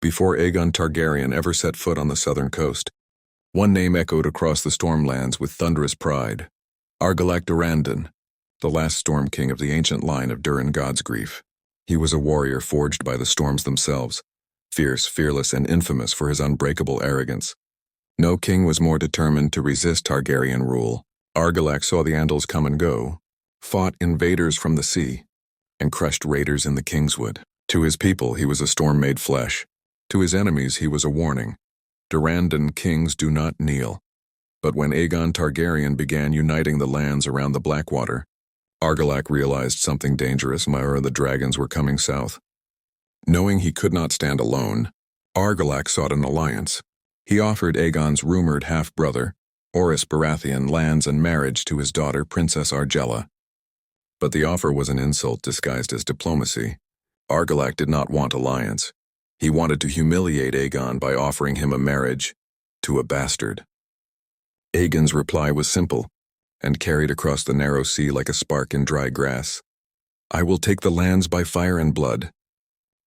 before Aegon Targaryen ever set foot on the southern coast. One name echoed across the Stormlands with thunderous pride: Argilac Durrandon, the last Storm King of the ancient line of Durin Godsgrief. He was a warrior forged by the storms themselves, fierce, fearless, and infamous for his unbreakable arrogance. No king was more determined to resist Targaryen rule. Argilac saw the Andals come and go, fought invaders from the sea, and crushed raiders in the Kingswood. To his people, he was a storm made flesh. To his enemies, he was a warning. Durrandon kings do not kneel. But when Aegon Targaryen began uniting the lands around the Blackwater, Argilac realized something dangerous. Myra the dragons were coming south. Knowing he could not stand alone, Argilac sought an alliance. He offered Aegon's rumored half-brother, Orys Baratheon, lands and marriage to his daughter, Princess Argella. But the offer was an insult disguised as diplomacy. Argilac did not want alliance. He wanted to humiliate Aegon by offering him a marriage to a bastard. Aegon's reply was simple, and carried across the narrow sea like a spark in dry grass. "I will take the lands by fire and blood."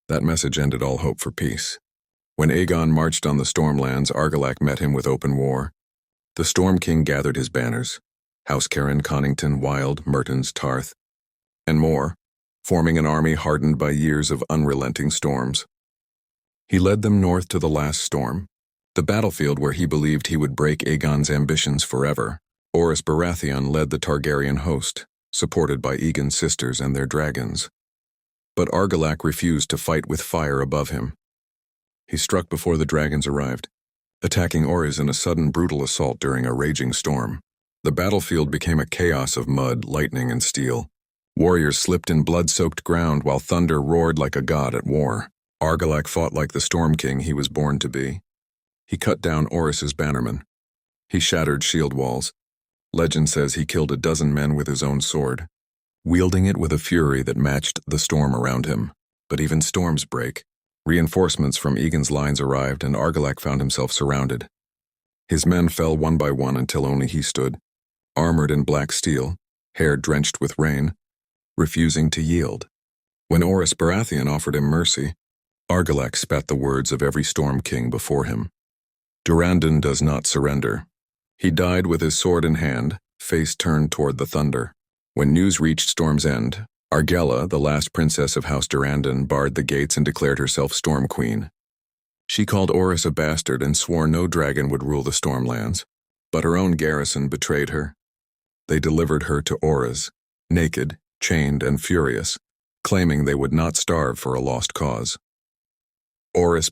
That message ended all hope for peace. When Aegon marched on the Stormlands, Argilac met him with open war. The Storm King gathered his banners: House Cairn, Connington, Wild, Mertens, Tarth, and more, forming an army hardened by years of unrelenting storms. He led them north to the last storm, the battlefield where he believed he would break Aegon's ambitions forever. Orys Baratheon led the Targaryen host, supported by Aegon's sisters and their dragons. But Argilac refused to fight with fire above him. He struck before the dragons arrived, attacking Orys in a sudden brutal assault during a raging storm. The battlefield became a chaos of mud, lightning, and steel. Warriors slipped in blood-soaked ground while thunder roared like a god at war. Argilac fought like the Storm King he was born to be. He cut down Orys's bannermen. He shattered shield walls. Legend says he killed 12 men with his own sword, wielding it with a fury that matched the storm around him. But even storms break. Reinforcements from Aegon's lines arrived, and Argilac found himself surrounded. His men fell one by one until only he stood, armored in black steel, hair drenched with rain, refusing to yield. When Orys Baratheon offered him mercy, Argilac spat the words of every Storm King before him. Durrandon does not surrender. He died with his sword in hand, face turned toward the thunder. When news reached Storm's End, Argella, the last princess of House Durrandon, barred the gates and declared herself Storm Queen. She called Orys a bastard and swore no dragon would rule the Stormlands. But her own garrison betrayed her. They delivered her to Orys, naked, chained, and furious, claiming they would not starve for a lost cause. Orys